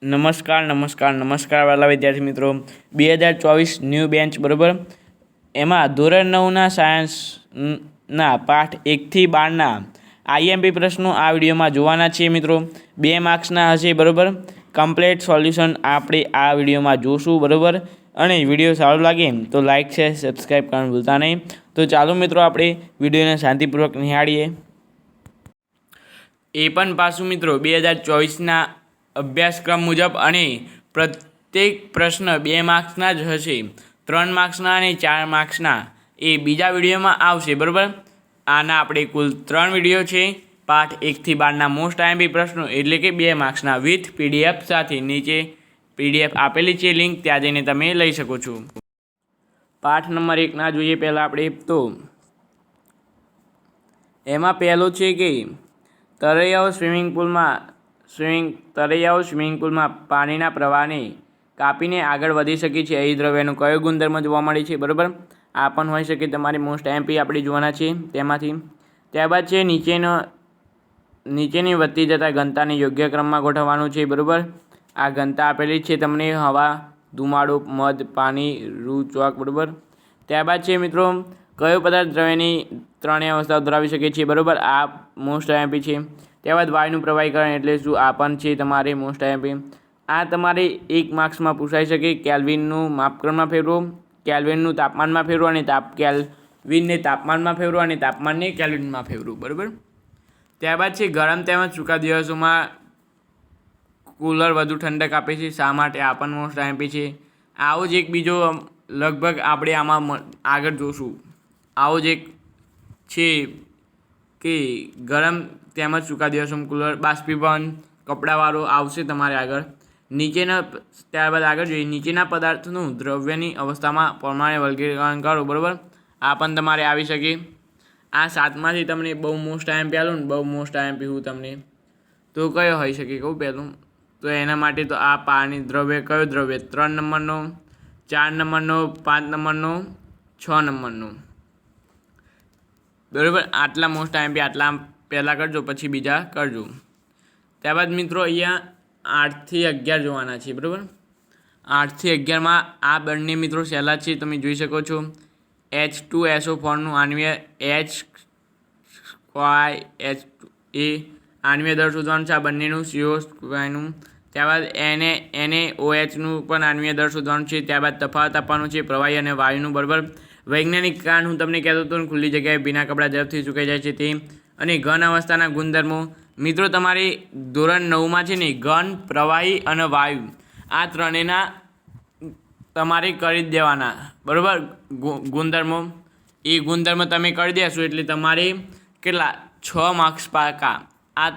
નમસ્કાર વાલા વિદ્યાર્થી મિત્રો. 2024 ન્યૂ બેન્ચ બરાબર. એમાં ધોરણ 9ના સાયન્સના પાઠ 1થી 12ના આઈએમપી પ્રશ્નો આ વિડીયોમાં જોવાના છીએ મિત્રો. 2 માર્ક્સના હશે બરાબર. કમ્પ્લીટ સોલ્યુશન આપણે આ વિડીયોમાં જોશું બરાબર. અને વિડીયો સારો લાગે તો લાઇક છે, સબસ્ક્રાઈબ કરવાનું ભૂલતા નહીં. તો ચાલો મિત્રો આપણે વિડીયોને શાંતિપૂર્વક નિહાળીએ. એ પણ પાછું મિત્રો 2024ના અભ્યાસક્રમ મુજબ અને પ્રત્યેક પ્રશ્ન 2 માર્ક્સના જ હશે. 3 માર્ક્સના અને 4 માર્ક્સના એ બીજા વિડીયોમાં આવશે બરાબર. આના આપણે કુલ 3 વિડીયો છે. પાઠ 1થી 12ના મોસ્ટ આઈએમપી પ્રશ્નો એટલે કે 2 માર્ક્સના વિથ પીડીએફ સાથે. નીચે પીડીએફ આપેલી છે લિંક, ત્યાં જઈને તમે લઈ શકો છો. પાઠ નંબર 1ના જોઈએ પહેલાં આપણે. તો એમાં પહેલો છે કે તરૈયાઓ સ્વિમિંગ પુલમાં પાણીના પ્રવાહને કાપીને આગળ વધી શકે છે. અહીં દ્રવ્યનો કયો ગુણધર્મ જોવા મળે છે બરાબર. આ પણ હોઈ શકે તમારી મોસ્ટ એમપી આપણે જોવાના છે તેમાંથી. ત્યારબાદ છે નીચેની વધતી જતા ઘનતાને યોગ્ય ક્રમમાં ગોઠવવાનું છે બરાબર. આ ઘનતા આપેલી છે તમને: હવા, ધુમાડો, મધ, પાણી, રૂ, ચોક બરાબર. ત્યારબાદ છે મિત્રો કયો પદાર્થ દ્રવ્યની ત્રણેય અવસ્થાઓ ધરાવી શકે છે બરાબર. આ મોસ્ટ એમપી છે. ત્યારબાદ વાયુનું પ્રવાહીકરણ એટલે શું? આ પણ છે તમારે મોસ્ટ એમપી. આ તમારે 1 માર્ક્સમાં પૂછાઈ શકે. કેલ્વિનનું માપક્રમમાં ફેરવો, કેલ્વિનનું તાપમાનમાં ફેરવો અને કેલ્વિનને તાપમાનમાં ફેરવો અને તાપમાનને કેલ્વિનમાં ફેરવું બરાબર. ત્યારબાદ છે ગરમ તેમજ સૂકા દિવસોમાં કુલર વધુ ઠંડક આપે છે. શા માટે? આ પણ મોસ્ટ એમપી છે. આવો જ એક બીજો લગભગ આપણે આમાં આગળ જોશું. આવો જ એક છે કે ગરમ તેમજ સૂકા દિવસોમાં કુલર બાષ્પીભવન કપડાવાળો આવશે તમારે આગળ. ત્યારબાદ આગળ જોઈએ. નીચેના પદાર્થનું દ્રવ્યની અવસ્થામાં પ્રમાણે વર્ગીકરણ કરો બરાબર. આ પણ તમારે આવી શકે. આ 7માંથી તમને બહુ મોસ્ટ આઈએમપી આલું ને બહુ મોસ્ટ આઈએમપી હું તમને તો કયો હોઈ શકે કહું પહેલું તો એના માટે તો આ પાણી દ્રવ્ય કયો દ્રવ્ય? 3 નંબરનો, 4 નંબરનો, 5 નંબરનો, 6 નંબરનો બરાબર. આટલા મોસ્ટ આઈએમપી આટલા પહેલાં કરજો, પછી બીજા કરજો. ત્યારબાદ મિત્રો અહીંયા 8થી 11 જોવાના છે બરાબર. 8થી 11માં આ બંને મિત્રો સહેલા છે, તમે જોઈ શકો છો. H2SO4નું આણ્વીય એ આણ્વીય દર શોધવાનું છે. આ બંનેનું CO2નું. ત્યારબાદ NaOHનું પણ આણ્વીય દર શોધવાનું છે. ત્યારબાદ તફાવત આપવાનું છે પ્રવાહી અને વાયુનું બરાબર. વૈજ્ઞાનિક કારણ હું તમને કહેતો હતો, ખુલ્લી જગ્યાએ ભીના કપડાં ઝડપથી સુકાઈ જાય છે તે. અને ઘન અવસ્થાના ગુણધર્મો મિત્રો તમારે ધોરણ 9માં છે ને ઘન, પ્રવાહી અને વાયુ આ ત્રણેયના તમારે કરી જ દેવાના બરાબર. ગુણધર્મો એ ગુણધર્મ તમે કરી દેશો એટલે તમારે કેટલા 6 માર્ક્સ પાકા. આ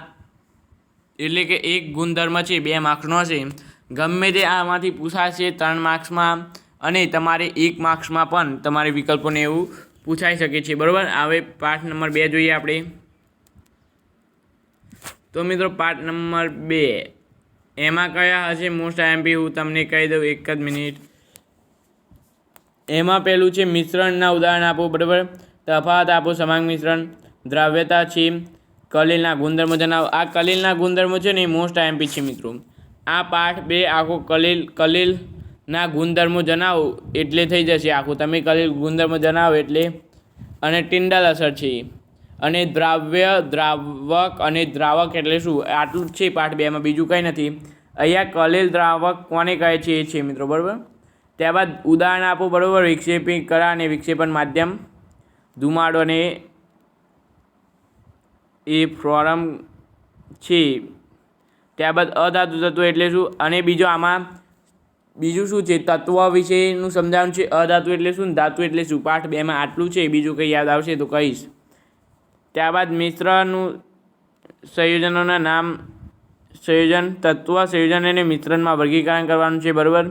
એટલે કે એક ગુણધર્મ છે 2 માર્ક્સનો હશે. ગમે તે આમાંથી પૂછાશે 3 માર્ક્સમાં અને તમારે 1 માર્ક્સમાં પણ તમારે વિકલ્પોને એવું પૂછાઈ શકે છે બરાબર. હવે પાઠ નંબર 2 જોઈએ આપણે. તો મિત્રો પાઠ નંબર 2 એમાં કયા હશે મોસ્ટ આઈએમપી હું તમને કહી દઉં, એક જ મિનિટ. એમાં પહેલું છે મિશ્રણના ઉદાહરણ આપો બરાબર. તફાવત આપો, સમાંગ મિશ્રણ, દ્રાવ્યતા છે, કલિલના ગુણધર્મો જણાવો. આ કલિલના ગુણધર્મો છે ને એ મોસ્ટ આઈએમપી છે મિત્રો. આ પાઠ 2 આખો કલિલના ગુણધર્મો જણાવો એટલે થઈ જશે આખું. તમે કલિલ ગુણધર્મો જણાવો એટલે. અને ટિન્ડલ અસર છે. અને દ્રાવ્ય, દ્રાવક અને દ્રાવક એટલે શું? આટલું જ છે પાઠ 2માં, બીજું કંઈ નથી. અહીંયા કલિલ દ્રાવક કોને કહે છે એ છે મિત્રો બરાબર. ત્યારબાદ ઉદાહરણ આપો બરાબર. વિક્ષેપી કરા અને વિક્ષેપણ માધ્યમ, ધુમાડો અને એ ફ્લોરમ છે. ત્યારબાદ અધાતુ તત્વો એટલે શું? અને બીજું શું છે? તત્વ વિશેનું સમજાવવાનું છે. અધાતુ એટલે શું, ધાતુ એટલે શું? પાઠ 2માં આટલું છે, બીજું કંઈ યાદ આવશે તો કહીશ. ત્યારબાદ મિશ્રનું સંયોજનોના નામ, સંયોજન, તત્વ સંયોજન અને મિશ્રણમાં વર્ગીકરણ કરવાનું છે બરાબર.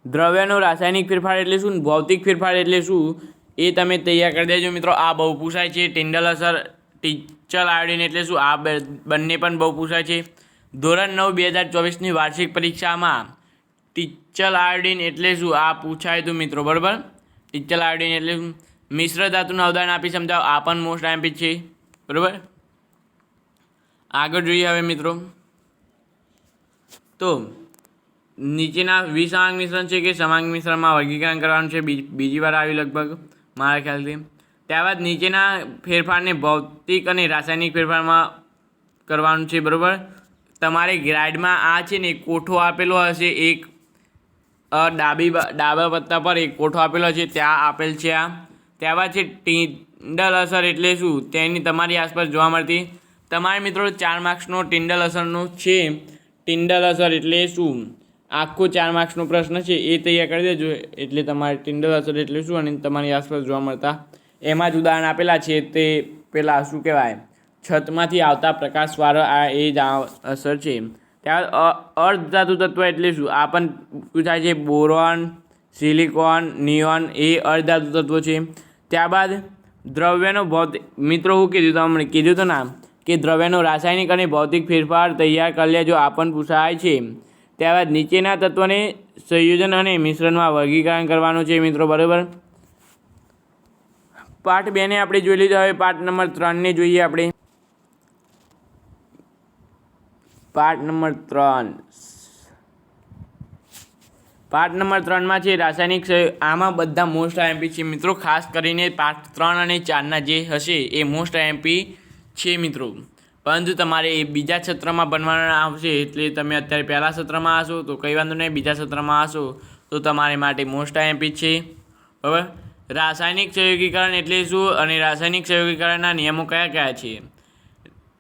દ્રવ્યનો રાસાયણિક ફેરફાર એટલે શું, ભૌતિક ફેરફાર એટલે શું એ તમે તૈયાર કરી દેજો મિત્રો. આ બહુ પૂછાય છે. ટિન્ડલ અસર, ટીચલ આયોડિન એટલે શું? આ બંને પણ બહુ પૂછાય છે. ધોરણ 9 2024ની વાર્ષિક પરીક્ષામાં ટીચલ આયોડિન એટલે શું આ પૂછાય હતું મિત્રો બરાબર. ટીચલ આયોડિન એટલે શું? મિશ્ર ધાતુના ઉદાહરણ આપી સમજાવો. આ પણ મોસ્ટ આઈએમપી છે બરાબર. આગળ જોઈએ હવે મિત્રો. તો નીચેના વિસમાંગ મિશ્રણ છે કે સમાંગ મિશ્રણમાં વર્ગીકરણ કરવાનું છે, બીજી વાર આવ્યું લગભગ મારા ખ્યાલથી. ત્યારબાદ નીચેના ફેરફારને ભૌતિક અને રાસાયણિક ફેરફારમાં કરવાનું છે, બરાબર. તમારે ગ્રાઇડમાં આ છે ને કોઠો આપેલો હશે, એક ડાબા પત્તા પર એક કોઠો આપેલો છે, ત્યાં આપેલ છે આ. ત્યારબાદ છે ટિન્ડલ અસર એટલે શું, તેની તમારી આસપાસ જોવા મળતી. તમારે મિત્રો 4 માર્ક્સનો ટિન્ડલ અસરનો છે. ટિન્ડલ અસર એટલે શું, આખો 4 માર્ક્સનો પ્રશ્ન છે, એ તૈયાર કરી દેજો. એટલે તમારે ટિન્ડલ અસર એટલે શું અને તમારી આસપાસ જોવા મળતા એમાં જ ઉદાહરણ આપેલા છે. તે પેલા શું કહેવાય, છતમાંથી આવતા પ્રકાશવાળો આ એ જ અસર છે. ત્યારબાદ અર્ધધાતુ તત્વ એટલે શું, આ પણ પૂછાય છે. બોરોન, સિલિકોન, નિયોન એ અર્ધધાતુ તત્વો છે. ત્યારબાદ દ્રવ્યનો ભૌતિક, મિત્રો હું કીધું તમને કીધું હતું ના કે દ્રવ્યનો રાસાયણિક અને ભૌતિક ફેરફાર તૈયાર કરી લેજો, આ પણ પૂછાય છે. ત્યારબાદ નીચેના તત્વોને સંયોજન અને મિશ્રણમાં વર્ગીકરણ કરવાનું છે મિત્રો, બરાબર. પાઠ 2 ને આપણે જોઈ લીધો. હવે પાઠ નંબર 3 ને જોઈએ આપણે. પાઠ નંબર 3માં છે રાસાયણિક. આમાં બધા મોસ્ટ આઈએમપી છે મિત્રો, ખાસ કરીને પાઠ 3 અને 4ના જે હશે એ મોસ્ટ આઈએમપી છે મિત્રો. પરંતુ તમારે એ બીજા સત્રમાં બનવાના આવશે, એટલે તમે અત્યારે પહેલા સત્રમાં હશો તો કંઈ વાંધો નહીં, બીજા સત્રમાં હશો તો તમારે માટે મોસ્ટ આઈએમપી છે, બરાબર. રાસાયણિક સંયોગીકરણ એટલે શું અને રાસાયણિક સંયોગીકરણના નિયમો કયા કયા છે.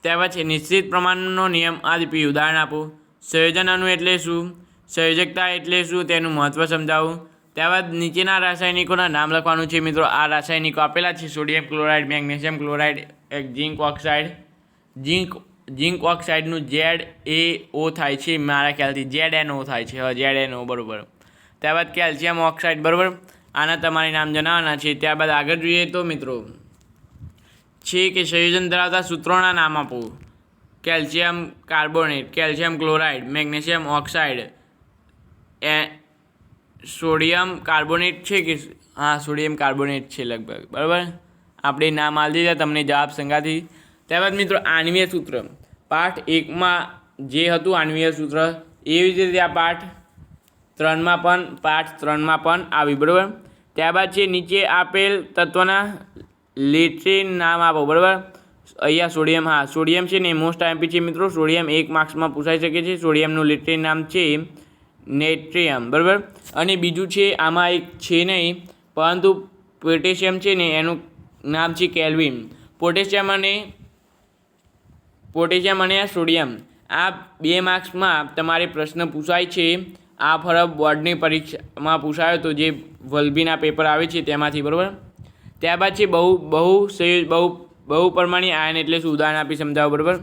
ત્યારબાદ છે નિશ્ચિત પ્રમાણનો નિયમ આપી ઉદાહરણ આપો. સંયોજન અણુ એટલે શું, સંયોજકતા એટલે શું, તેનું મહત્ત્વ સમજાવું. ત્યારબાદ નીચેના રાસાયણિકોના નામ લખવાનું છે મિત્રો. આ રાસાયણિકો આપેલા છે: sodium chloride, magnesium chloride, zinc oxide. Zinc ઓક્સાઇડનું ZaO થાય છે મારા ખ્યાલથી, ZNO થાય છે, ZNO બરાબર. ત્યારબાદ કેલ્શિયમ ઓક્સાઇડ, બરાબર. આના તમારે નામ જણાવવાના છે. ત્યારબાદ આગળ જોઈએ તો મિત્રો છે કે સંયોજન ધરાવતા સૂત્રોના નામ આપો. Calcium carbonate, calcium chloride, magnesium oxide, sodium carbonate છે કે, હા સોડિયમ કાર્બોનેટ છે લગભગ, બરાબર. આપણે નામ આપી દીધા, તમને જવાબ સંગાથી. ત્યારબાદ મિત્રો આણ્વીય સૂત્ર, પાઠ 1માં જે હતું આણ્વીય સૂત્ર, એવી જ રીતે આ પાઠ 3માં પણ આવ્યું, બરાબર. ત્યારબાદ છે નીચે આપેલ તત્વના લેટરિન નામ આપો, બરાબર. અહીંયા સોડિયમ, હા સોડિયમ છે ને મોસ્ટ આઈએમપી છે મિત્રો. સોડિયમ 1 માર્ક્સમાં પૂછાઈ શકે છે. સોડિયમનું લેટરિન નામ છે નેટ્રિયમ, બરાબર. અને બીજું છે આમાં એક છે નહીં, પરંતુ પોટેશિયમ છે ને એનું નામ છે કેલ્વિન. પોટેશિયમ અને સોડિયમ આ 2 માર્ક્સમાં તમારે પ્રશ્ન પૂછાય છે. આ ફરક બોર્ડની પરીક્ષામાં પૂછાયો તો જે વલભીના પેપર આવે છે તેમાંથી, બરાબર. ત્યારબાદ છે બહુપરમાણીય આયન એટલે શું, ઉદાહરણ આપી સમજાવો, બરાબર.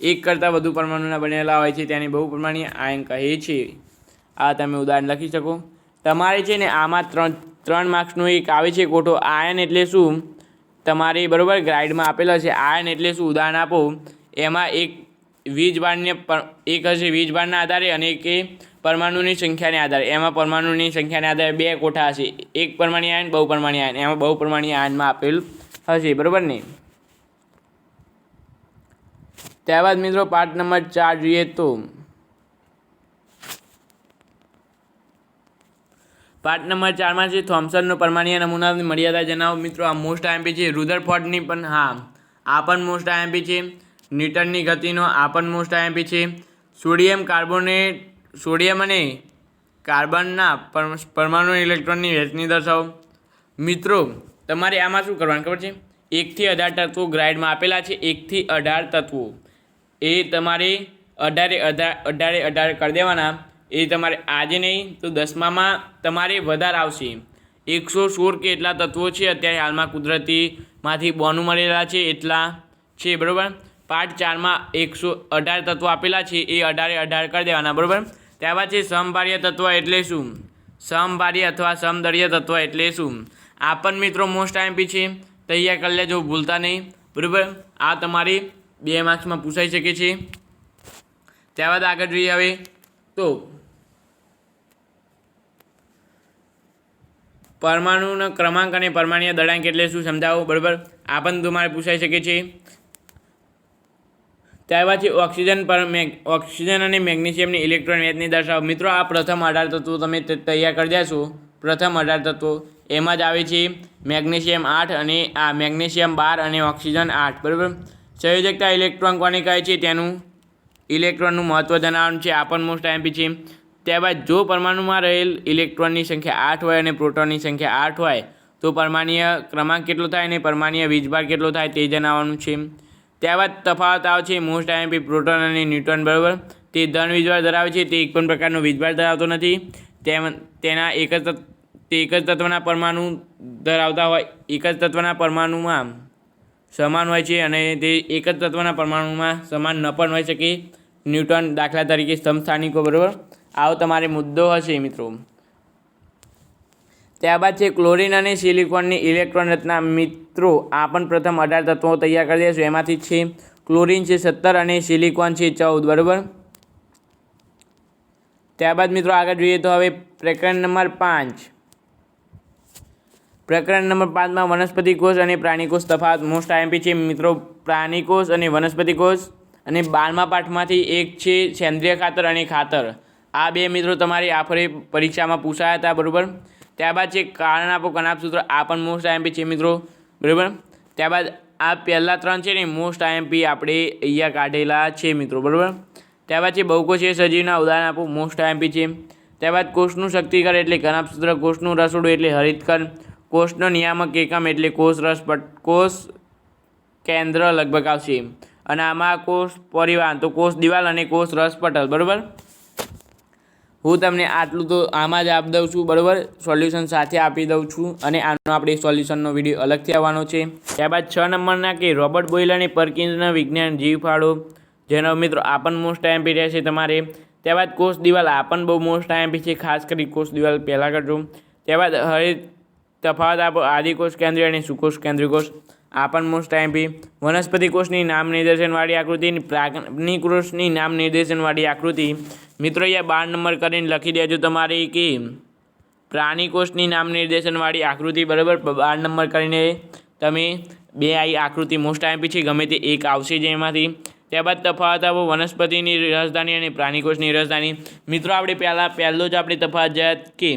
એક કરતાં વધુ પરમાણુના બનેલા હોય છે તેને બહુપરમાણીય આયન કહે છે. આ તમે ઉદાહરણ લખી શકો. તમારે છે ને આમાં 3 માર્ક્સનું એક આવે છે કોઠો. આયન એટલે શું તમારે, બરાબર, ગ્રાઇડમાં આપેલા છે. આયન એટલે શું, ઉદાહરણ આપો. એમાં એક હશે વીજભારના આધારે અને એક પરમાણુની સંખ્યાને આધારે. એમાં પરમાણુની સંખ્યાને આધારે 2 કોઠા હશે, એક પરમાણ્વીય આયન, બહુપરમાણીય આયન. એમાં બહુપરમાણીય આયનમાં આપેલ હશે, બરાબર ને. ત્યારબાદ મિત્રો પાઠ નંબર 4 જોઈએ તો પાઠ નંબર 4માં છે થોમ્સનનો પરમાણ્વીય નમૂનાની મર્યાદા જણાવો. મિત્રો આ મોસ્ટ આઈએમપી છે. રુધરફોર્ડની પણ, હા આ પણ મોસ્ટ આઈએમપી છે. ન્યૂટનની ગતિનો આ પણ મોસ્ટ આઈએમપી છે. સોડિયમ અને કાર્બનના પરમાણુ ઇલેક્ટ્રોનની વહેંચણી દર્શાવો. મિત્રો તમારે આમાં શું કરવાનું ખબર છે, 1 થી 18 તત્વો ગ્રાઇડમાં આપેલા છે. 1 થી 18 તત્વો એ તમારે 18 કરી દેવાના. એ તમારે આજે નહીં તો 10મામાં તમારે વધારે આવશે. 116 કે એટલા તત્વો છે અત્યારે હાલમાં કુદરતીમાંથી બોનું મળેલા છે એટલા છે, બરાબર. પાઠ 4માં 118 તત્વો આપેલા છે, એ 18 કરી દેવાના, બરાબર. ત્યારબાદ છે સમભાર્ય તત્વ એટલે શું, સમભાર્ય અથવા સમદળીય તત્વ એટલે શું. આ પણ મિત્રો મોસ્ટ આઈએમપી છે, તૈયાર કરી લેજો, ભૂલતા નહીં, બરાબર. આ તમારે 2 માર્ક્સમાં પૂછાઈ શકે છે. ત્યારબાદ આગળ જોઈએ હવે તો પરમાણુનો ક્રમાંક અને પરમાણ્વીય દળાંક એટલે શું સમજાવો, બરાબર. આ પણ તમારે પૂછાઈ શકે છે. ત્યારબાદ છે ઓક્સિજન અને મેગ્નેશિયમની ઇલેક્ટ્રોન વ્યાજની દર્શાવો. મિત્રો આ પ્રથમ 18 તત્વો તમે તૈયાર કરી દેશો. પ્રથમ 18 તત્વો એમાં જ આવે છે મેગ્નેશિયમ 8 અને આ મેગ્નેશિયમ 12 અને ઓક્સિજન 8. બરાબર. સંયોજકતા ઇલેક્ટ્રોન કોને કહે છે તેનું ઇલેક્ટ્રોનનું મહત્ત્વ જણાવવાનું છે. આ પણ મોસ્ટ આઈએમપી છે. ત્યારબાદ જો પરમાણુમાં રહેલ ઇલેક્ટ્રોનની સંખ્યા 8 હોય અને પ્રોટોનની સંખ્યા 8 હોય તો પરમાણ્વીય ક્રમાંક કેટલો થાય અને પરમાણ્વીય વીજભાર કેટલો થાય તે જણાવવાનું છે. ત્યારબાદ તફાવત આવે છે મોસ્ટ આઈએમપી પ્રોટોન અને ન્યુટ્રોન. બરાબર. તે ધન વીજભાર ધરાવે છે. તે એક પણ પ્રકારનો વીજભાર ધરાવતો નથી. તેના એક જ તત્વના પરમાણુ ધરાવતા હોય, એક જ તત્વના પરમાણુમાં સમાન હોય છે અને તે એક જ તત્વના પરમાણુમાં સમાન ન પણ હોઈ શકે. ન્યૂટન દાખલા તરીકે સમસ્થાનિકો. બરાબર. આવો તમારે મુદ્દો હશે મિત્રો. ત્યારબાદ છે ક્લોરીન અને સિલિકોનની ઇલેક્ટ્રોન રચના. મિત્રો આ પણ પ્રથમ 18 તત્વો તૈયાર કરી દઈશું. એમાંથી છે ક્લોરીન છે 17 અને સિલિકોન છે 14. બરાબર. ત્યારબાદ મિત્રો આગળ જોઈએ તો હવે પ્રકરણ નંબર 5. પ્રકરણ નંબર 5માં વનસ્પતિ કોષ અને પ્રાણી કોષ તફાવત મોસ્ટ આઈએમપી છે મિત્રો. પ્રાણી કોષ અને વનસ્પતિ કોષ. અને 12મા પાઠમાંથી એક છે સેન્દ્રિય ખાતર અને ખાતર. આ બે મિત્રો તમારી આફરે પરીક્ષામાં પૂછાયા હતા. બરાબર. ત્યારબાદ છે કારણ આપો કનાપ સૂત્ર. આ પણ મોસ્ટ આઈએમપી છે મિત્રો. બરાબર. ત્યારબાદ આ પહેલાં 3 છે ને મોસ્ટ આઈએમપી આપણે અહીંયા કાઢેલા છે મિત્રો. બરાબર. ત્યારબાદ છે બહુકોષીય સજીવના ઉદાહરણ આપો. મોસ્ટ આઈએમપી છે. ત્યારબાદ કોષનું શક્તિકર એટલે કનાપ સૂત્ર. કોષનું રસોડું એટલે હરિતકર. કોષનો નિયામક એકમ એટલે કોષ કેન્દ્ર લગભગ આવશે. અને આમાં કોષ પરિવાર તો કોષ દિવાલ અને કોષ રસપટલ. બરાબર. હું તમને આટલું તો આમાં જ આપી દઉં છું. બરાબર. સોલ્યુશન સાથે આપી દઉં છું અને આનો આપણે સોલ્યુશનનો વિડીયો અલગથી આવવાનો છે. ત્યારબાદ 6 નંબરના કે રોબર્ટ બોયલ અને પરકિન્સના વિજ્ઞાન જીવ ફાળો, જેનો મિત્રો આ પણ મોસ્ટ આઈએમપી રહેશે તમારે. ત્યારબાદ કોષ દિવાલ. આ પણ બહુ મોસ્ટ આઈએમપી છે. ખાસ કરી કોષ દિવાલ પહેલાં કરજો. ત્યારબાદ હરિત તફાવત આપો આદિકોષ કેન્દ્રીય અને સુકોષ કેન્દ્રીય કોષ. આ પણ મોસ્ટ આઈએમપી. વનસ્પતિ કોષની નામ નિર્દેશનવાળી આકૃતિ, પ્રાણી કોષની નામ નિર્દેશનવાળી આકૃતિ. મિત્રો અહીંયા 12 નંબર કરીને લખી દેજો તમારે કે પ્રાણી કોષની નામ નિર્દેશનવાળી આકૃતિ. બરાબર. 12 નંબર કરીને તમે બે આવી આકૃતિ મોસ્ટ આઈએમપી છે. ગમે તે એક આવશે જ એમાંથી. ત્યારબાદ તફાવત આપો વનસ્પતિની રાજધાની અને પ્રાણી કોષની રાજધાની. મિત્રો આપણે પહેલો જ આપણે તફાવત જોયા કે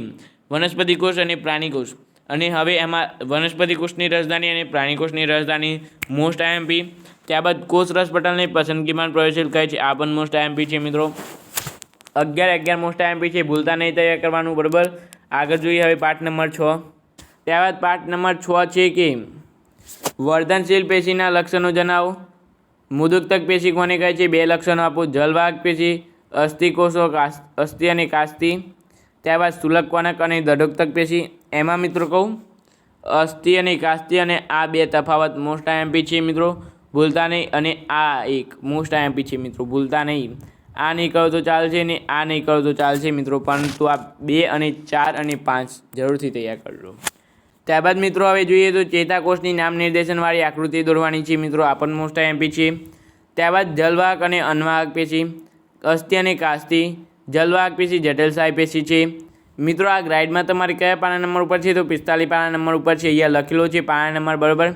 વનસ્પતિ કોષ અને પ્રાણી કોષ. અને હવે એમાં વનસ્પતિ કોષની રાજધાની અને પ્રાણી કોષની રાજધાની મોસ્ટ આઈએમપી. ત્યારબાદ કોષ રસપટલને પસંદગીમાન પ્રયોગશીલ કહે છે. આ પણ મોસ્ટ આઈએમપી છે મિત્રો. 11 મોસ્ટ આઈએમપી છે. ભૂલતા નહીં તૈયાર કરવાનું. બરાબર. આગળ જોઈએ હવે પાઠ નંબર 6. ત્યારબાદ પાઠ નંબર 6 છે કે વર્ધનશીલ પેશીના લક્ષણો જણાવો. મુદુક્તક પેશી કોને કહે છે? 2 લક્ષણો આપો. જલવાહક પેશી, અસ્થિકોષો, અસ્થિ અને કાસ્તિ. ત્યારબાદ સ્થૂલકવનક અને દઢોક્તક પેશી. એમાં મિત્રો કહું અસ્થિ અને કાસ્તિ અને આ 2 તફાવત મોસ્ટ આઈએમપી છે મિત્રો. ભૂલતા નહીં. અને આ એક મોસ્ટ આઈએમપી છે મિત્રો. ભૂલતા નહીં. આ નહીં કરો તો ચાલશે ને આ નહીં કરો તો ચાલશે મિત્રો, પરંતુ આ 2 અને 4 અને 5 જરૂરથી તૈયાર કરજો. ત્યારબાદ મિત્રો હવે જોઈએ તો ચેતાકોષની નામ નિર્દેશનવાળી આકૃતિ દોરવાની છે મિત્રો. આ પણ મોસ્ટ આઈએમપી છે. ત્યારબાદ જલવાહક અને અન્વાહક પેશી, અસ્થિ અને કાસ્તિ. જલવાહક પેશી જટિલશાહી પેશી છે મિત્રો. આ ગ્રાઇડમાં તમારે કયા પાના નંબર ઉપર છે? તો 45 પાના નંબર ઉપર છે. અહીંયા લખેલો છે પાના નંબર. બરાબર.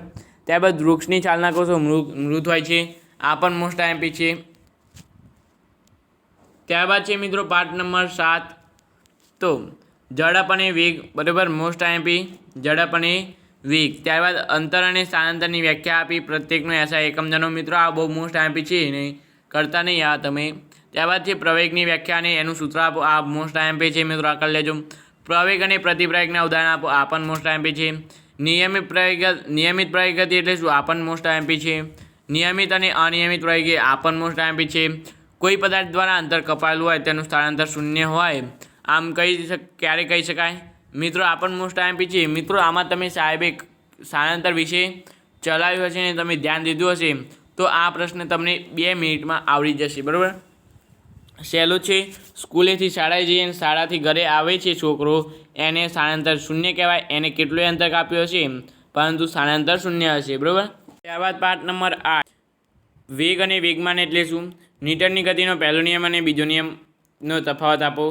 ત્યારબાદ વૃક્ષની છાલના કોષો મૃત હોય છે. આ પણ મોસ્ટ આઈએમપી છે. ત્યારબાદ છે મિત્રો પાઠ નંબર 7. તો ઝડપ અને વેગ. બરાબર. મોસ્ટ આઈએમપી ઝડપ અને વેગ. ત્યારબાદ અંતર અને સ્થાનાંતરની વ્યાખ્યા આપી. પ્રત્યેકનો એસઆઈ એકમ જણો. મિત્રો આ બહુ મોસ્ટ આઈએમપી છે ને કરતા નહીં આ તમે. ત્યારબાદ છે પ્રવેગની વ્યાખ્યા અને એનું સૂત્ર આપો. આ મોસ્ટ આઈએમપી છે મિત્રો. આ કરી લેજો. પ્રવેગ અને પ્રતિપ્રવેગના ઉદાહરણ આપો. આ પણ મોસ્ટ આઈએમપી છે. નિયમિત પ્રવેગ ગતિ એટલે શું? આ પણ મોસ્ટ આઈએમપી છે. નિયમિત અને અનિયમિત પ્રવેગ. આ પણ મોસ્ટ આઈએમપી છે. કોઈ પદાર્થ દ્વારા અંતર કપાયેલું હોય તેનું સ્થળાંતર 0 હોય આમ ક્યારે કહી શકાય? મિત્રો આ પણ મોસ્ટ આઈએમપી છે. મિત્રો આમાં તમે સાહેબે સ્થળાંતર વિશે ચલાવ્યું હશે ને તમે ધ્યાન દીધું હશે તો આ પ્રશ્ન તમને 2 મિનિટમાં આવડી જશે. બરાબર. સહેલું છે. સ્કૂલેથી શાળાએ જઈએ અને શાળાથી ઘરે આવે છે છોકરો, એને સ્થળાંતર 0 કહેવાય. એને કેટલું અંતર કાપ્યું હશે પરંતુ સ્થળાંતર 0 હશે. બરાબર. ત્યારબાદ પાઠ નંબર 8. વેગ અને વેગમાન એટલે શું? ન્યૂટનની ગતિનો પહેલો નિયમ અને બીજો નિયમનો તફાવત આપો.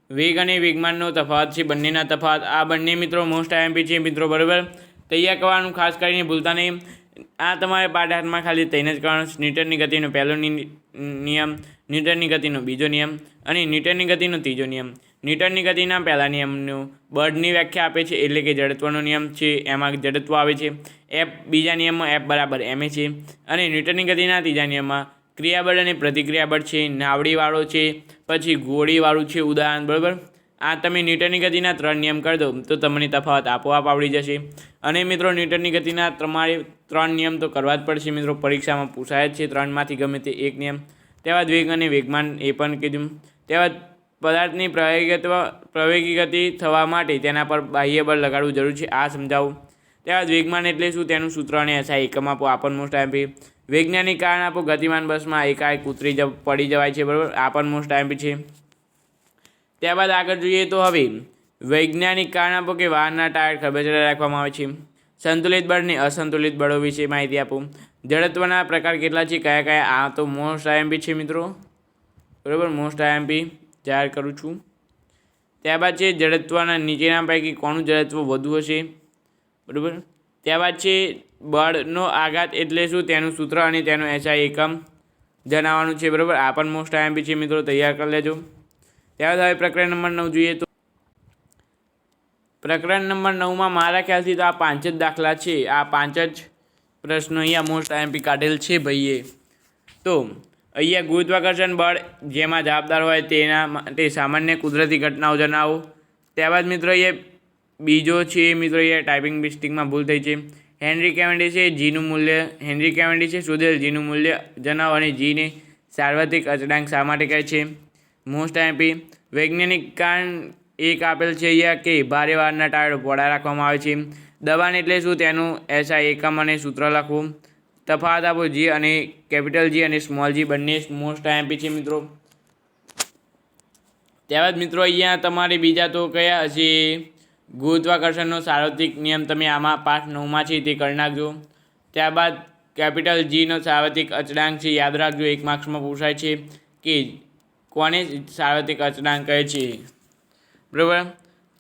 વેગ અને વેગમાનનો તફાવત છે. બંનેના તફાવત. આ બંને મિત્રો મોસ્ટ આઈએમપી છે મિત્રો. બરાબર. તૈયાર કરવાનું ખાસ કરીને ભૂલતા નહીં. આ તમારે પાઠ 8માં ખાલી તેને જ કરવાનું. ન્યૂટનની ગતિનો પહેલો નિયમ, ન્યૂટનની ગતિનો બીજો નિયમ અને ન્યૂટનની ગતિનો ત્રીજો નિયમ. ન્યૂટનની ગતિના પહેલા નિયમનું બળની વ્યાખ્યા આપે છે, એટલે કે જડત્વનો નિયમ છે, એમાં જડત્વ આવે છે. બીજા નિયમમાં F બરાબર ma છે. અને ન્યૂટનની ગતિના ત્રીજા નિયમમાં ક્રિયાબળ અને પ્રતિક્રિયાબળ છે, નાવડીવાળો છે, પછી ગોળીવાળું છે ઉદાહરણ. બરાબર, આ તમે ન્યૂટનની ગતિના 3 નિયમ કરી દો તો તમને તફાવત આપોઆપ આવડી જશે. અને મિત્રો ન્યૂટનની ગતિના તમારે 3 નિયમ તો કરવા જ પડશે મિત્રો, પરીક્ષામાં પૂછાય જ છે 3માંથી ગમે તે એક નિયમ. ત્યારબાદ વેગ અને વેગમાન એ પણ કીધું. ત્યારબાદ પદાર્થની પ્રવેગી ગતિ થવા માટે તેના પર બાહ્ય બળ લગાડવું જરૂર છે, આ સમજાવું. ત્યારબાદ વેગમાન એટલે શું તેનું સૂત્ર અને SI એકમ આપો, આ પણ મોસ્ટ આઈએમપી. વૈજ્ઞાનિક કારણ આપો, ગતિમાન બસમાં એકાએક પડી જવાય છે. બરાબર, આ પણ મોસ્ટ આઈએમપી છે. ત્યારબાદ આગળ જોઈએ તો હવે વૈજ્ઞાનિક કારણ આપો કે વાહનના ટાયર ખભેચડા રાખવામાં આવે છે. સંતુલિત બળ અને અસંતુલિત બળો વિશે માહિતી આપો. જડત્વના પ્રકાર કેટલા છે, કયા કયા, આ તો મોસ્ટ આઈએમપી છે મિત્રો. બરાબર, મોસ્ટ આઈએમપી જાહેર કરું છું. ત્યારબાદ છે જડત્વના નીચેના પૈકી કોનું જડત્વ વધુ હશે. બરાબર, ત્યારબાદ છે બળનો આઘાત એટલે શું તેનું સૂત્ર અને તેનું SI એકમ જણાવવાનું છે. બરાબર, આ પણ મોસ્ટ આઈએમપી છે મિત્રો, તૈયાર કરી લેજો. ત્યારબાદ હવે પ્રકરણ નંબર 9 જોઈએ તો પ્રકરણ નંબર 9માં મારા ખ્યાલથી તો આ 5 જ દાખલા છે, આ 5 જ પ્રશ્નો અહીંયા મોસ્ટ આઈએમપી કાઢેલ છે ભાઈએ. તો અહીંયા ગુરુત્વાકર્ષણ બળ જેમાં જવાબદાર હોય તેના માટે સામાન્ય કુદરતી ઘટનાઓ જણાવો. ત્યારબાદ મિત્રો અહીંયા બીજો છે મિત્રો, અહીંયા ટાઈપિંગ મિસ્ટેકમાં ભૂલ થઈ છે. હેનરી કેવેન્ડિશે જીનું મૂલ્ય, હેનરી કેવેન્ડિશે શોધેલ જીનું મૂલ્ય જણાવો અને જીને સાર્વત્રિક અચળાંક શા માટે કહે છે. Most IMP. વૈજ્ઞાનિક કારણ એક આપેલ છે અહીંયા કે ભારે વાહનના ટાયરો પહોળા રાખવામાં આવે છે. દબાણ એટલે શું તેનું SI એકમ અને સૂત્ર લખવું. તફાવત આપો, G અને કેપિટલ G અને સ્મોલ g બંને મોસ્ટ આઈએમપી છે મિત્રો. ત્યારબાદ મિત્રો અહીંયા તમારે બીજા તો કયા હશે, ગુરુત્વાકર્ષણનો સાર્વત્રિક નિયમ તમે આમાં પાઠ 9માં છે તે કરી નાખજો. ત્યારબાદ કેપિટલ Gનો સાર્વત્રિક અચળાંક છે, યાદ રાખજો, 1 માર્ક્સમાં પૂછાય છે કે કોને સાર્વત્રિક અચળાંક કહે છે. બરાબર,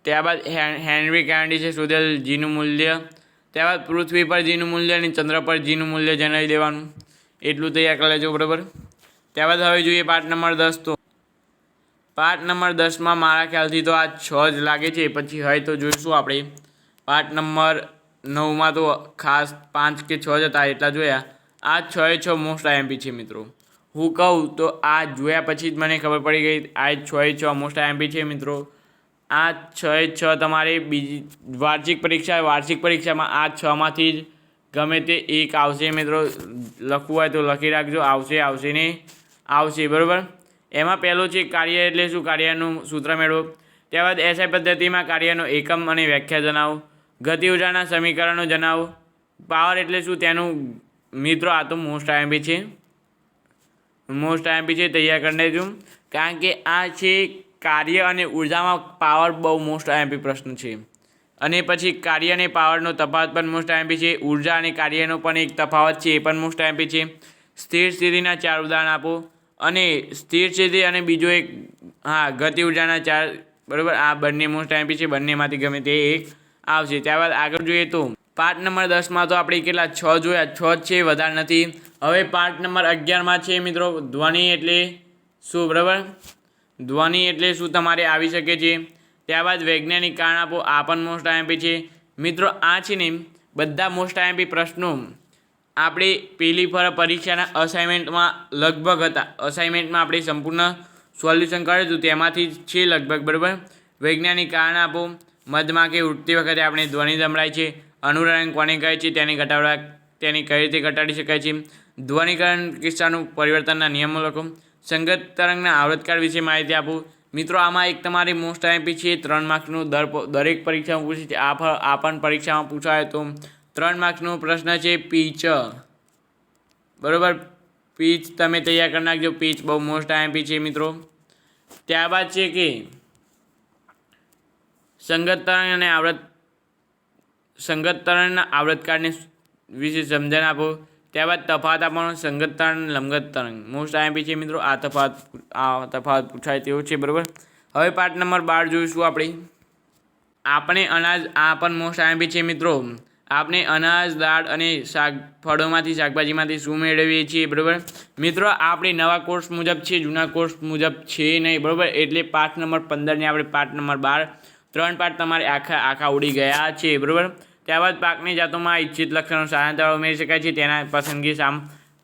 ત્યારબાદ હેનરી કેવેન્ડિશે શોધેલ જીનું મૂલ્ય. ત્યારબાદ પૃથ્વી પર જીનું મૂલ્ય અને ચંદ્ર પર જીનું મૂલ્ય જણાવી દેવાનું, એટલું તૈયાર કરી લેજો. બરાબર, ત્યારબાદ હવે જોઈએ પાઠ નંબર 10. તો પાઠ નંબર 10માં મારા ખ્યાલથી તો આ 6 જ લાગે છે, પછી હોય તો જોઈશું આપણે. પાઠ નંબર 9માં તો ખાસ 5 કે 6 જ હતા એટલા જોયા. આ 6 મોસ્ટ આઈએમપી છે મિત્રો. હું કહું તો આ જોયા પછી જ મને ખબર પડી ગઈ આ 6 મોસ્ટ આઈએમપી છે મિત્રો. આ 6 તમારે બીજી વાર્ષિક પરીક્ષામાં આ 6માંથી જ ગમે તે એક આવશે મિત્રો. લખવું હોય તો લખી રાખજો, આવશે ને આવશે. બરાબર, એમાં પહેલું છે કાર્ય એટલે શું, કાર્યનું સૂત્ર મેળવો. ત્યારબાદ SI પદ્ધતિમાં કાર્યનો એકમ અને વ્યાખ્યા જણાવો. ગતિ ઊર્જાના સમીકરણો જણાવો. પાવર એટલે શું તેનું મિત્રો, આ તો મોસ્ટ આઈએમપી છે, તૈયાર કરી દેજો. કારણ કે આ છે કાર્ય અને ઉર્જામાં પાવર બહુ મોસ્ટ આઈએમપી પ્રશ્ન છે. અને પછી કાર્ય અને પાવરનો તફાવત પણ મોસ્ટ આઈએમપી છે. ઉર્જા અને કાર્યનો પણ એક તફાવત છે, એ પણ મોસ્ટ આઈએમપી છે. સ્થિર સ્થિતિના 4 ઉદાહરણ આપો. અને સ્થિર સ્થિતિ અને બીજો એક ગતિ ઉર્જાના 4. બરાબર, આ બંને મોસ્ટ આઈએમપી છે, બંનેમાંથી ગમે તે એક આવશે. ત્યારબાદ આગળ જોઈએ તો પાઠ નંબર 10માં તો આપણે કેટલા 6 જોયા, 6 જ છે, વધારે નથી. હવે પાઠ નંબર 11માં છે મિત્રો, ધ્વનિ એટલે શું. બરાબર, ધ્વનિ એટલે શું તમારે આવી શકે છે. ત્યારબાદ વૈજ્ઞાનિક કારણ આપો, આ પણ મોસ્ટ આઈએમપી છે મિત્રો. આ છે ને બધા મોસ્ટ આઈએમપી પ્રશ્નો આપણે પેલી પરીક્ષાના અસાઇનમેન્ટમાં લગભગ હતા. અસાઇનમેન્ટમાં આપણે સંપૂર્ણ સોલ્યુશન કર્યું હતું, તેમાંથી જ છે લગભગ. બરાબર, વૈજ્ઞાનિક કારણ આપો, મધમાં કે ઉઠતી વખતે આપણે ધ્વનિ સંભળાય છે, અનુરણન કોને કહે છે, તેની કઈ રીતે ઘટાડી શકાય છે. ધ્વનિકરણ કિસ્સાનું પરિવર્તનના નિયમો લખો. સંગત તરંગના આવૃતકાળ વિશે માહિતી આપો. મિત્રો આમાં એક તમારી મોસ્ટ આઈએમપી છે, 3 માર્ક્સનું દરેક પરીક્ષામાં પૂછે છે. આ પણ પરીક્ષામાં પૂછાય તો 3 માર્ક્સનો પ્રશ્ન છે પીચ. બરાબર, પીચ તમે તૈયાર કરી નાખજો, પીચ બહુ મોસ્ટ આઈએમપી છે મિત્રો. ત્યારબાદ છે કે સંગત તરંગના આવૃતકાળને વિશે સમજણ આપો. ત્યારબાદ તફાવત આપવાનો, સંગત તરંગ લંબગત તરંગ મોસ્ટ આઈએમપી છે મિત્રો. આ તફાવત પૂછાય તેવો છે. બરાબર, હવે પાઠ નંબર 12 જોઈશું આપણે અનાજ. આ પણ મોસ્ટ આઈએમપી છે મિત્રો. આપણે અનાજ, દાળ અને ફળોમાંથી, શાકભાજીમાંથી શું મેળવીએ છીએ, બરાબર. મિત્રો આપણે નવા કોર્સ મુજબ છે, જૂના કોર્સ મુજબ છે નહીં, બરાબર. એટલે પાઠ નંબર 15 ને આપણે પાઠ નંબર 12 3 પાઠ તમારે આખા ઉડી ગયા છે, બરાબર. ત્યારબાદ પાકની જાતોમાં ઇચ્છિત લક્ષણો સ્થાનાંતર ઉમેરી શકાય છે, તેના પસંદગી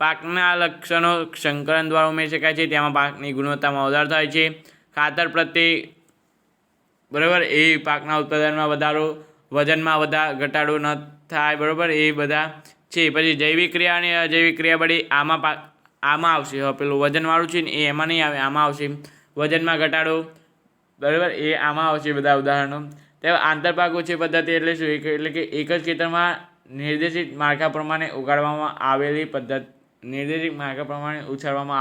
પાકના લક્ષણો સંકલન દ્વારા ઉમેરી શકાય છે, તેમાં પાકની ગુણવત્તામાં વધારો થાય છે. ખાતર પ્રત્યે, બરાબર, એ પાકના ઉત્પાદનમાં વધારો, વજનમાં ઘટાડો ન થાય, બરાબર, એ બધા છે. પછી જૈવિક ક્રિયા અને અજૈવિક ક્રિયા બળી આમાં આવશે. હવે પેલું વજનવાળું છે ને એ એમાં નહીં આવે, આમાં આવશે વજનમાં ઘટાડો, બરાબર, એ આમાં આવશે બધા ઉદાહરણો. તેમાં આંતરપાક ઓછી પદ્ધતિ એટલે શું? એટલે કે એક જ ખેતરમાં નિર્દેશિત માળખા પ્રમાણે ઉગાડવામાં આવેલી નિર્દેશિત માળખા પ્રમાણે ઉછાળવામાં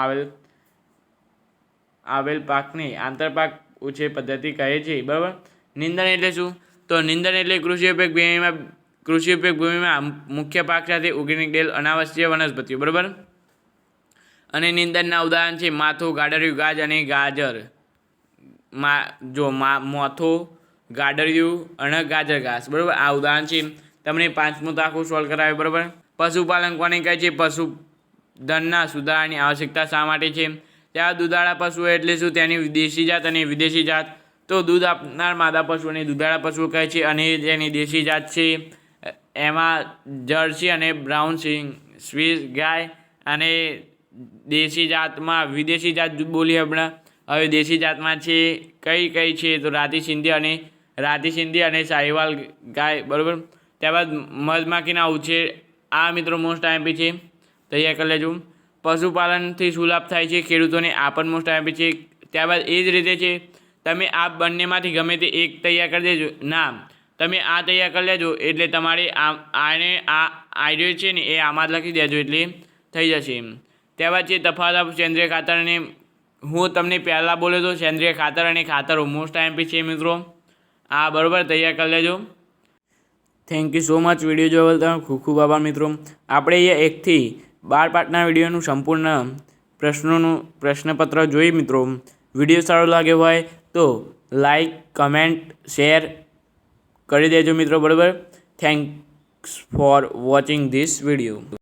આવેલ પાકને આંતરપાક ઓછી પદ્ધતિ કહે છે, બરાબર. નિંદણ એટલે શું? તો નિંદણ એટલે કૃષિ ઉપયોગ ભૂમિમાં મુખ્ય પાક સાથે ઉગી નીકળેલ અનાવશ્યક વનસ્પતિઓ, બરાબર. અને નિંદણના ઉદાહરણ છે માથો, ગાડરિયું, ગાજ અને ગાજર. માથો, ગાડરિયું અને ગાજર ઘાસ, બરાબર, આ ઉદાહરણ છે. તમને 5મું તો આખું સોલ્વ કરાવે, બરાબર. પશુપાલન કોને કહે છે? પશુધનના સુધારાની આવશ્યકતા શા માટે છે? ત્યાં દુધાળા પશુઓ એટલે શું? તેની દેશી જાત અને વિદેશી જાત. તો દૂધ આપનાર માદા પશુઓને દુધાળા પશુઓ કહે છે અને તેની દેશી જાત છે એમાં જર્સી અને બ્રાઉન સ્વિસ ગાય. અને દેશી જાતમાં વિદેશી જાત બોલી હમણાં. હવે દેશી જાતમાં છે કઈ છે? તો રાતી સિંધી અને સાહિવાલ ગાય, બરાબર. ત્યારબાદ મધમાખીના ઉછેર, આ મિત્રો મોસ્ટ આઈએમપી છે, તૈયાર કરી લેજો. પશુપાલનથી શું લાભ થાય છે ખેડૂતોને? આ પણ મોસ્ટ આઈએમપી છે. ત્યારબાદ એ જ રીતે છે, તમે આ બંનેમાંથી ગમે તે એક તૈયાર કરી દેજો. ના, તમે આ તૈયાર કરી લેજો એટલે તમારે આઈડિયો છે ને એ આમાં જ લખી દેજો એટલે થઈ જશે. ત્યારબાદ છે તફાવત સેન્દ્રિય ખાતર અને, હું તમને પહેલાં બોલ્યો હતો સેન્દ્રિય ખાતર અને ખાતરો મોસ્ટ આઈએમપી છે મિત્રો. આ બરાબર તૈયાર કરી લેજો. Thank you so much. Video જોવા બદલ ખૂબ ખૂબ આભાર મિત્રો. આપણે અહીંયા 1 થી 12 પાર્ટના વિડીયોનું સંપૂર્ણ પ્રશ્નપત્ર જોઈ મિત્રો. વિડીયો સારો લાગ્યો હોય તો લાઈક, કમેન્ટ, શેર કરી દેજો મિત્રો, બરાબર. Thanks for watching this video.